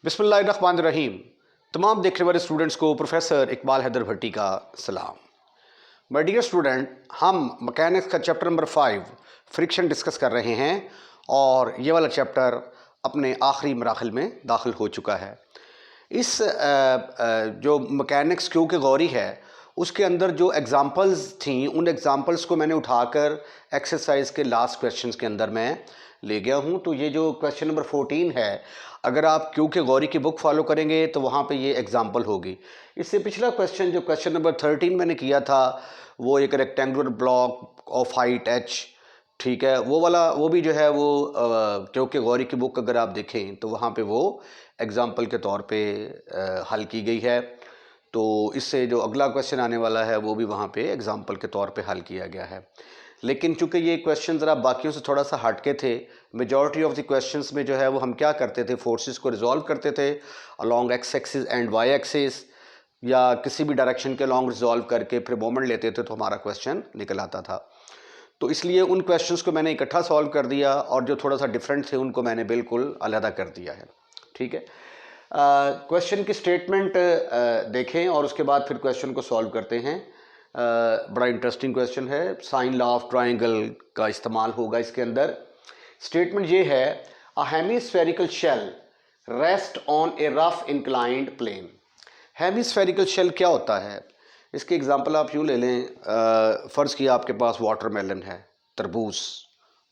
बिस्मिल्लाहिर्रहमानिर्रहीम। तमाम देखने वाले स्टूडेंट्स को प्रोफेसर इकबाल हैदर भट्टी का सलाम। माय डियर स्टूडेंट, हम मैकेनिक्स का चैप्टर नंबर 5 फ्रिक्शन डिस्कस कर रहे हैं और ये वाला चैप्टर अपने आखिरी मराहल में दाखिल हो चुका है। इस जो मैकेनिक्स क्यों के गौरी है उसके अंदर जो एग्ज़ाम्पल्स थी उन एग्ज़ाम्पल्स को मैंने उठाकर एक्सरसाइज के लास्ट क्वेश्चंस के अंदर मैं ले गया हूँ। तो ये जो क्वेश्चन नंबर 14 है, अगर आप क्यू के गौरी की बुक फॉलो करेंगे तो वहाँ पे ये एग्जांपल होगी। इससे पिछला क्वेश्चन जो क्वेश्चन नंबर 13 मैंने किया था वो एक rectangular block of height h, ठीक है, वो वाला वो भी जो है वो क्यू के गौरी की बुक अगर आप देखें तो वहाँ पे वो एग्जांपल के तौर पे हल की गई है। तो इससे जो अगला क्वेश्चन आने वाला है वो भी वहाँ पे एग्जांपल के तौर पे हल किया गया है। लेकिन चूंकि ये क्वेश्चन ज़रा बाकियों से थोड़ा सा हटके थे, मेजॉरिटी ऑफ द क्वेश्चंस में जो है वो हम क्या करते थे, फोर्सेस को रिजॉल्व करते थे along x axis and y axis या किसी भी डायरेक्शन के अलॉन्ग रिजॉल्व करके फिर मोमेंट लेते थे तो हमारा क्वेश्चन निकल आता था। तो इसलिए उन क्वेश्चंस को मैंने इकट्ठा सॉल्व कर दिया और जो थोड़ा सा डिफरेंट थे उनको मैंने बिल्कुल अलहदा कर दिया है। ठीक है, क्वेश्चन की स्टेटमेंट देखें और उसके बाद फिर क्वेश्चन को सॉल्व करते हैं। बड़ा इंटरेस्टिंग क्वेश्चन है, साइन लॉ ऑफ ट्राइंगल का इस्तेमाल होगा इसके अंदर। स्टेटमेंट ये है, a hemispherical shell rest on a rough inclined plane. Hemispherical shell क्या होता है? इसके एग्जांपल आप यूँ ले लें, फ़र्ज़ किया आपके पास वाटरमेलन है, तरबूज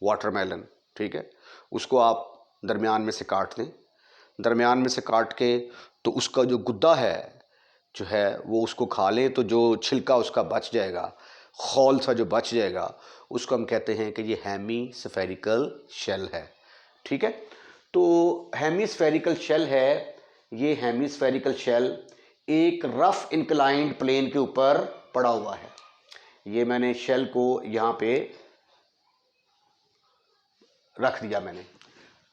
वाटरमेलन, ठीक है, उसको आप दरमियान में से काट लें। दरमियान में से काट के तो उसका जो गुद्दा है जो है वो उसको खा लें तो जो छिलका उसका बच जाएगा, खौल सा जो बच जाएगा, उसको हम कहते हैं कि ये हेमिस्फेरिकल शेल है। ठीक है, तो हेमिस्फेरिकल शेल है, ये हेमिस्फेरिकल शेल एक रफ इंक्लाइंड प्लेन के ऊपर पड़ा हुआ है। ये मैंने शेल को यहाँ पे रख दिया मैंने,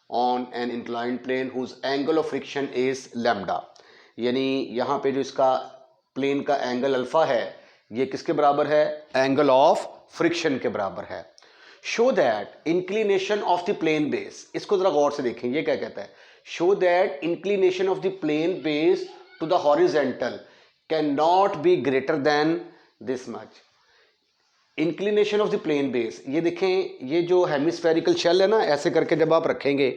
on an inclined plane whose angle of friction is lambda, यानी यहाँ पे जो इसका प्लेन का एंगल अल्फा है ये किसके बराबर है? एंगल ऑफ फ्रिक्शन के बराबर है। Show that inclination of the plane base, इसको जरा गौर से देखें, ये क्या कहता है? Show that inclination of the plane base to the horizontal cannot be greater than this much. Inclination of the plane base, ये देखें, ये जो हेमिस्फेरिकल शेल है ना, ऐसे करके जब आप रखेंगे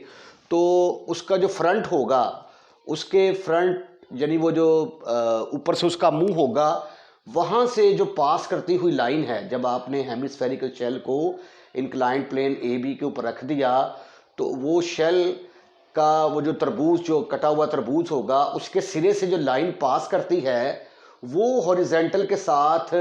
तो उसका जो फ्रंट होगा, उसके फ्रंट यानी वो जो ऊपर से उसका मुंह होगा, वहाँ से जो पास करती हुई लाइन है, जब आपने हेमिस्फेरिकल शेल को इंक्लाइंड प्लेन ए बी के ऊपर रख दिया तो वो शेल का वो जो तरबूज, जो कटा हुआ तरबूज होगा, उसके सिरे से जो लाइन पास करती है वो हॉरिजेंटल के साथ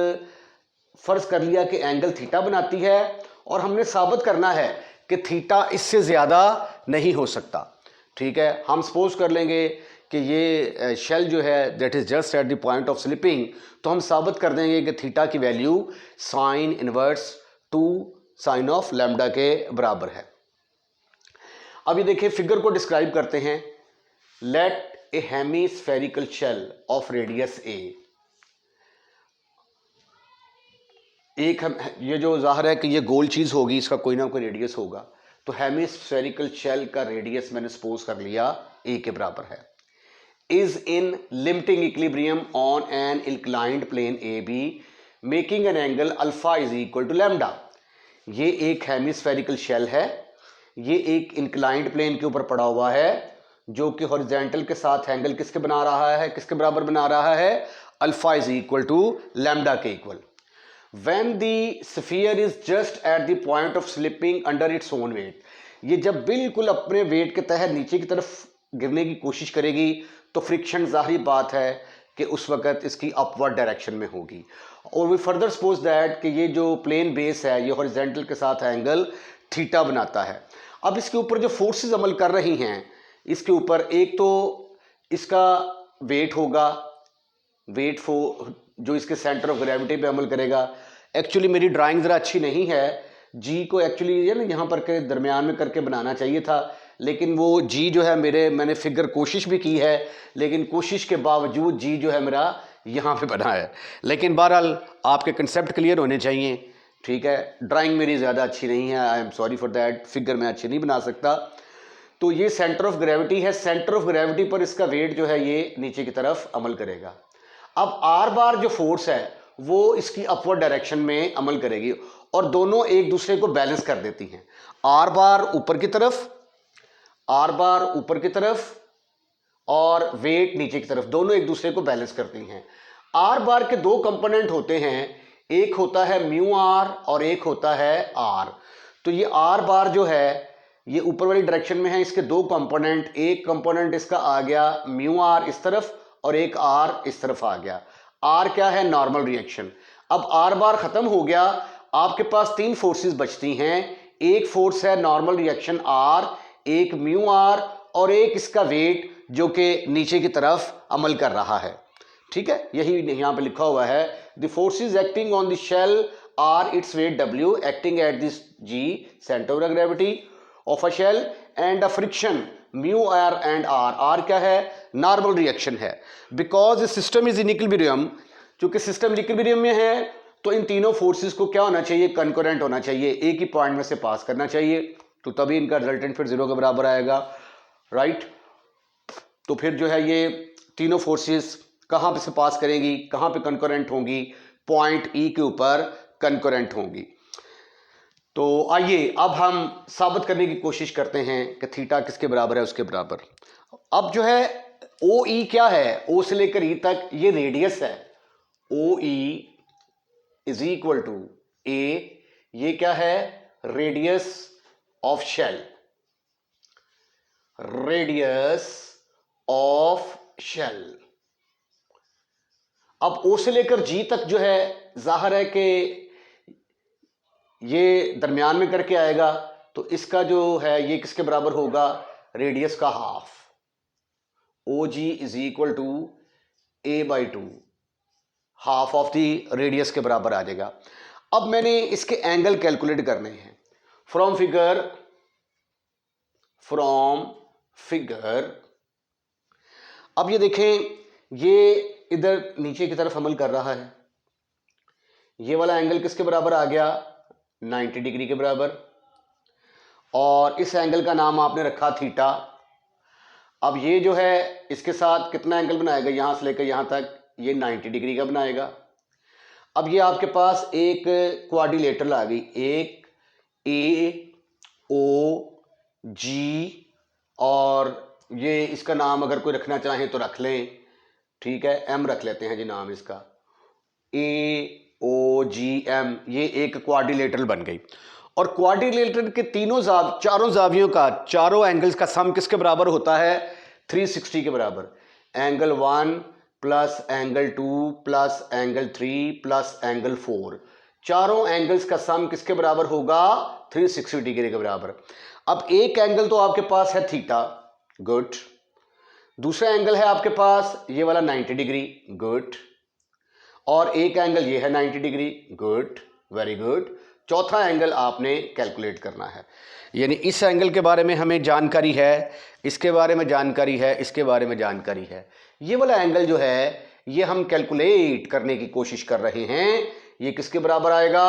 फ़र्ज़ कर लिया कि एंगल थीटा बनाती है और हमने साबित करना है कि थीटा इससे ज़्यादा नहीं हो सकता। ठीक है, हम सपोज कर लेंगे कि ये शेल जो है that is just at the point of slipping, तो हम साबित कर देंगे कि थीटा की value sine inverse 2 sine of lambda के बराबर है। अब ये देखिए, फिगर को डिस्क्राइब करते हैं। Let a hemispherical shell of radius a, एक हम ये जो ज़ाहिर है कि ये गोल चीज़ होगी, इसका कोई ना कोई रेडियस होगा, तो हेमिस्फेरिकल शेल का रेडियस मैंने सपोज कर लिया ए के बराबर है। Is in limiting equilibrium on an inclined plane A B making an angle alpha is equal to lambda. ये एक हेमिस्फेरिकल शेल है, ये एक इंक्लाइंड प्लेन के ऊपर पड़ा हुआ है जो कि हॉरिजॉन्टल के साथ एंगल किसके बना रहा है, किसके बराबर बना रहा है? Alpha is equal to lambda के equal. When the sphere is just at the point of slipping under its own weight, ये जब बिल्कुल अपने वेट के तहत नीचे की तरफ गिरने की कोशिश करेगी तो फ्रिक्शन जाहिर बात है कि उस वक्त इसकी अपवर्ड डायरेक्शन में होगी। और वी फर्दर सपोज दैट कि ये जो प्लेन बेस है ये हॉरिजॉन्टल के साथ एंगल थीटा बनाता है। अब इसके ऊपर जो फोर्सेस अमल कर रही हैं, इसके ऊपर एक तो इसका वेट होगा, वेट जो इसके सेंटर ऑफ ग्रेविटी पे अमल करेगा। एक्चुअली मेरी ड्राइंग ज़रा अच्छी नहीं है, जी को एक्चुअली ये ना यहाँ पर के दरमियान में करके बनाना चाहिए था, लेकिन वो जी जो है मैंने फिगर कोशिश भी की है, लेकिन कोशिश के बावजूद जी जो है मेरा यहाँ पे बना है। लेकिन बहरहाल आपके कंसेप्ट क्लियर होने चाहिए। ठीक है, ड्राइंग मेरी ज़्यादा अच्छी नहीं है, I am sorry for that, figure मैं अच्छी नहीं बना सकता। तो ये सेंटर ऑफ ग्रेविटी है, सेंटर ऑफ ग्रेविटी पर इसका वेट जो है ये नीचे की तरफ अमल करेगा। अब आर बार जो फोर्स है वो इसकी अपवर्ड डायरेक्शन में अमल करेगी और दोनों एक दूसरे को बैलेंस कर देती हैं। आर बार ऊपर की तरफ, आर बार ऊपर की तरफ और वेट नीचे की तरफ, दोनों एक दूसरे को बैलेंस करती हैं। आर बार के दो कंपोनेंट होते हैं, एक होता है म्यू आर और एक होता है आर। तो ये आर बार जो है ये ऊपर वाली डायरेक्शन में है, इसके दो कंपोनेंट, एक कंपोनेंट इसका आ गया म्यू आर इस तरफ और एक आर इस तरफ आ गया। आर क्या है? Normal reaction. अब आर बार खत्म हो गया, आपके पास तीन फोर्सेस बचती हैं। एक फोर्स है नॉर्मल रिएक्शन आर, एक म्यू आर और एक इसका वेट जो कि नीचे की तरफ अमल कर रहा है। ठीक है, यही यहां पे लिखा हुआ है, the forces acting on the shell are its weight W acting at this G centre of gravity of a shell and a friction mu R and R. R क्या है? नॉर्मल रिएक्शन है। Because system is in equilibrium, चूंकि system equilibrium में है तो इन तीनों forces को क्या होना चाहिए? कंकरेंट होना चाहिए, एक ही पॉइंट में से पास करना चाहिए, तो तभी इनका रिजल्टेंट फिर जीरो के बराबर आएगा। राइट, तो फिर जो है ये तीनों फोर्सेस कहां पे से पास करेंगी, कहां पे कंकरेंट होंगी? पॉइंट ई के ऊपर कंकरेंट होंगी। तो आइए अब हम साबित करने की कोशिश करते हैं कि थीटा किसके बराबर है, उसके बराबर। अब जो है ओ ई क्या है? ओ से लेकर ई तक ये रेडियस है। O E is equal to A, ये क्या है? Radius of shell, radius of shell. अब ओ से लेकर जी तक जो है जाहिर है कि ये दरमियान में करके आएगा, तो इसका जो है ये किसके बराबर होगा? रेडियस का half. O G is equal to A by two, half of the radius के बराबर आ जाएगा। अब मैंने इसके एंगल कैलकुलेट करने हैं फ्रॉम फिगर। अब ये देखें, ये इधर नीचे की तरफ अमल कर रहा है, ये वाला एंगल किसके बराबर आ गया? 90 डिग्री के बराबर, और इस एंगल का नाम आपने रखा थीटा। अब ये जो है इसके साथ कितना एंगल बनाएगा? यहां से लेकर यहां तक ये 90 डिग्री का बनाएगा। अब ये आपके पास एक क्वाड्रिलेटरल आ गई, एक ए ओ जी, और ये इसका नाम अगर कोई रखना चाहें तो रख लें, ठीक है, एम रख लेते हैं जी नाम इसका, ए ओ जी एम। ये एक क्वाड्रिलेटरल बन गई। और क्वाड्रिलेटरल के चारों जावियों का, चारों एंगल्स का सम किसके बराबर होता है? 360 के बराबर। Angle 1 plus angle 2 plus angle 3 plus angle 4, चारों एंगल्स का सम किसके बराबर होगा? 360 डिग्री के बराबर। अब एक एंगल तो आपके पास है थीटा, गुड। दूसरा एंगल है आपके पास ये वाला 90 डिग्री, गुड। और एक एंगल ये है 90 डिग्री, गुड, वेरी गुड। चौथा एंगल आपने कैलकुलेट करना है, यानी इस एंगल के बारे में हमें जानकारी है, इसके बारे में जानकारी है, इसके बारे में जानकारी है। ये वाला एंगल जो है ये हम कैलकुलेट करने की कोशिश कर रहे हैं। ये किसके बराबर आएगा?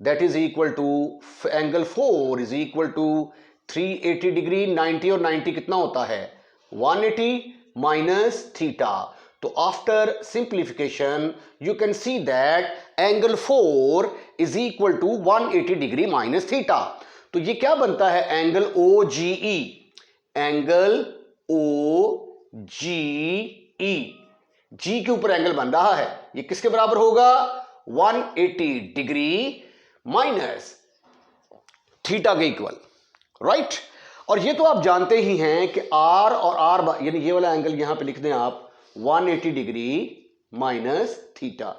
That is equal to angle 4 is equal to 380 degree. 90 और 90 कितना होता है? 180 माइनस थीटा। तो after simplification you can see that angle 4 is equal to 180 degree minus theta. तो ये क्या बनता है? एंगल ओ जी ई, एंगल ओ जी ई, जी के ऊपर एंगल बन रहा है, ये किसके बराबर होगा? 180 डिग्री माइनस थीटा के इक्वल, राइट। और ये तो आप जानते ही हैं कि आर और आर बार, यानी ये वाला एंगल यहां पे लिख दें आप, 180 डिग्री माइनस थीटा।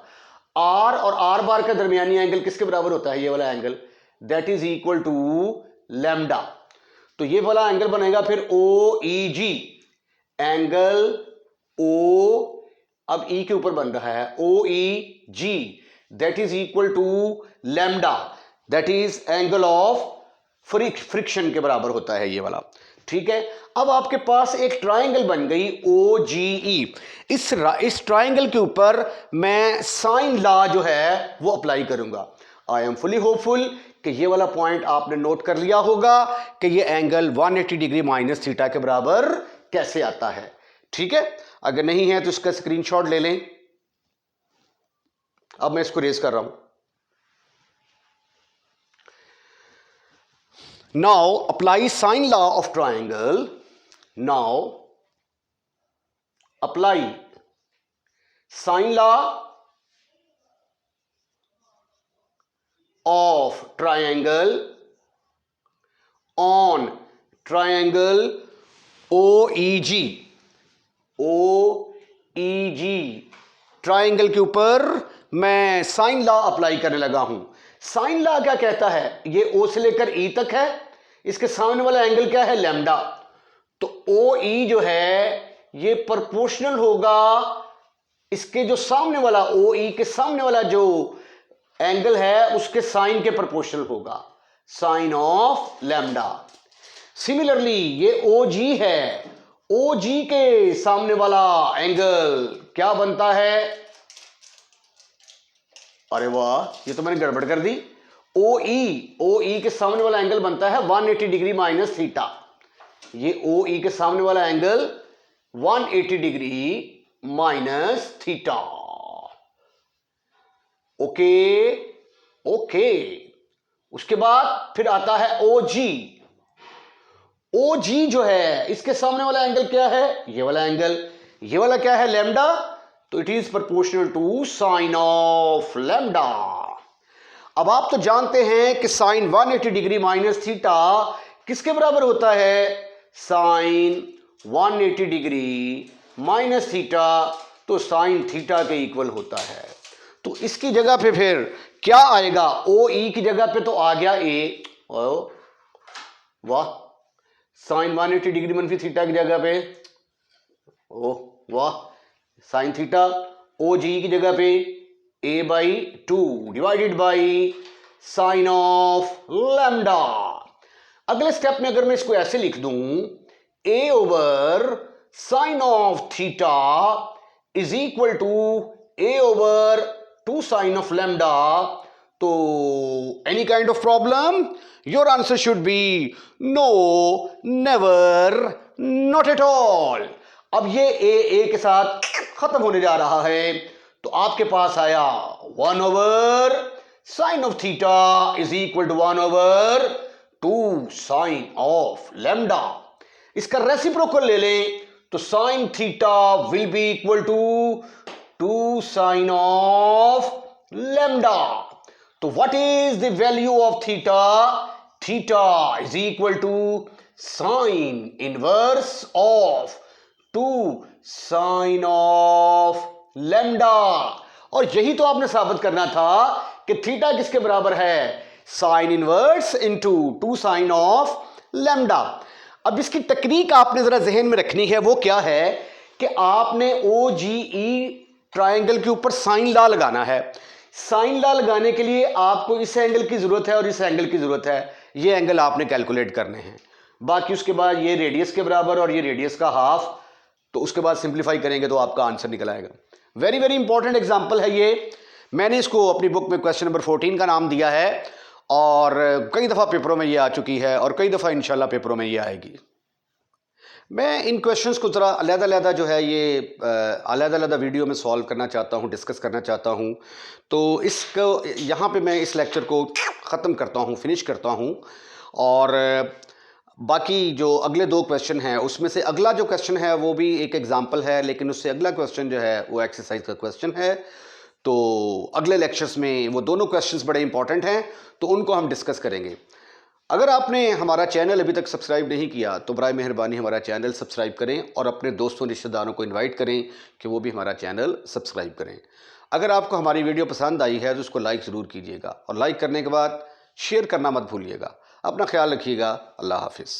आर और आर बार का दरमियानी एंगल किसके बराबर होता है? ये वाला angle, that is equal to lambda. तो ये वाला एंगल बनेगा फिर ओ ई जी, एंगल ओ, अब ई के ऊपर बन रहा है O E G, that is equal to lambda, that is angle of friction के बराबर होता है ये वाला, ठीक है। अब आपके पास एक ट्राइंगल बन गई ओ जी ई। इस ट्राइंगल के ऊपर मैं साइन लॉ जो है वो अप्लाई करूंगा। आई एम फुली होपफुल कि ये वाला पॉइंट आपने नोट कर लिया होगा कि ये एंगल 180 डिग्री माइनस थीटा के बराबर कैसे आता है। ठीक है, अगर नहीं है तो इसका स्क्रीनशॉट ले लें। अब मैं इसको रेज कर रहा हूं। Now apply sine law of triangle. Now apply sine law of triangle on triangle OEG। OEG triangle के ऊपर मैं साइन लॉ अप्लाई करने लगा हूं। साइन लॉ क्या कहता है? ये O से लेकर E तक है, इसके सामने वाला एंगल क्या है? लैम्डा। तो OE जो है ये प्रोपोर्शनल होगा इसके जो सामने वाला OE के सामने वाला जो एंगल है उसके साइन के प्रोपोर्शनल होगा, साइन ऑफ लैम्डा। सिमिलरली ये OG है, OG के सामने वाला एंगल क्या बनता है? अरे वाह, ये तो मैंने गड़बड़ कर दी। OE के सामने वाला एंगल बनता है 180 डिग्री माइनस थीटा। ये OE के सामने वाला angle 180 degree minus theta. Okay. उसके बाद फिर आता है OG। OG जो है इसके सामने वाला एंगल क्या है? ये वाला एंगल। ये वाला क्या है? लैम्डा। तो it is proportional to sine of lambda. अब आप तो जानते हैं कि साइन 180 डिग्री माइनस थीटा किसके बराबर होता है? साइन 180 डिग्री माइनस थीटा तो साइन थीटा के इक्वल होता है। तो इसकी जगह पे फिर क्या आएगा? OE की जगह पे तो आ गया A। वाह, साइन 180 डिग्री मनफी थीटा की जगह पे वाह, साइन थीटा। OG की जगह पे A/2 divided by sine of lambda. अगले स्टेप में अगर मैं इसको ऐसे लिख दूं, A over sine of theta is equal to A over 2 sine of lambda. तो any kind of problem? Your answer should be no, never, not at all. अब ये A के साथ खत्म होने जा रहा है, तो आपके पास आया 1 over sine of theta is equal to 1 over 2 sine of lambda. इसका रेसिप्रोकल ले लें तो sine theta will be equal to 2 sine of lambda. तो what is the value of theta? Theta is equal to sine inverse of 2 sine of lambda. और यही तो आपने साबित करना था कि थीटा किसके बराबर है? Sine inverse into 2 sine of lambda. अब इसकी टेक्निक आपने जरा जहन में रखनी है। वो क्या है कि आपने OGE ट्राइंगल के ऊपर साइन लॉ लगाना है। साइन लॉ लगाने के लिए आपको इस एंगल की जरूरत है और इस एंगल की जरूरत है। ये एंगल आपने कैलकुलेट करने हैं। बाकी उसके बाद ये रेडियस के बराबर और ये रेडियस का हाफ, तो उसके बाद सिंप्लीफाई करेंगे तो आपका आंसर निकल आएगा। वेरी वेरी इंपॉर्टेंट एग्जाम्पल है ये। मैंने इसको अपनी बुक में क्वेश्चन नंबर 14 का नाम दिया है और कई दफ़ा पेपरों में ये आ चुकी है और कई दफ़ा इंशाल्लाह पेपरों में ये आएगी। मैं इन क्वेश्चंस को ज़रा अलग-अलग जो है ये अलग-अलग वीडियो में सॉल्व करना चाहता हूँ, डिस्कस करना चाहता हूँ। तो इसको यहाँ पे मैं इस लेक्चर को ख़त्म करता हूँ, फिनिश करता हूँ। और बाकी जो अगले 2 क्वेश्चन हैं उसमें से अगला जो क्वेश्चन है वो भी एक एग्जाम्पल है, लेकिन उससे अगला क्वेश्चन जो है वो एक्सरसाइज का क्वेश्चन है। तो अगले लेक्चर्स में वो दोनों क्वेश्चंस बड़े इंपॉर्टेंट हैं, तो उनको हम डिस्कस करेंगे। अगर आपने हमारा चैनल अभी तक सब्सक्राइब नहीं किया तो बराए मेहरबानी हमारा चैनल सब्सक्राइब करें और अपने दोस्तों रिश्तेदारों को इनवाइट करें कि वो भी हमारा चैनल सब्सक्राइब करें। अगर आपको हमारी वीडियो पसंद आई है तो उसको लाइक ज़रूर कीजिएगा और लाइक करने के बाद शेयर करना मत भूलिएगा। अपना ख्याल रखिएगा। अल्लाह हाफिज़।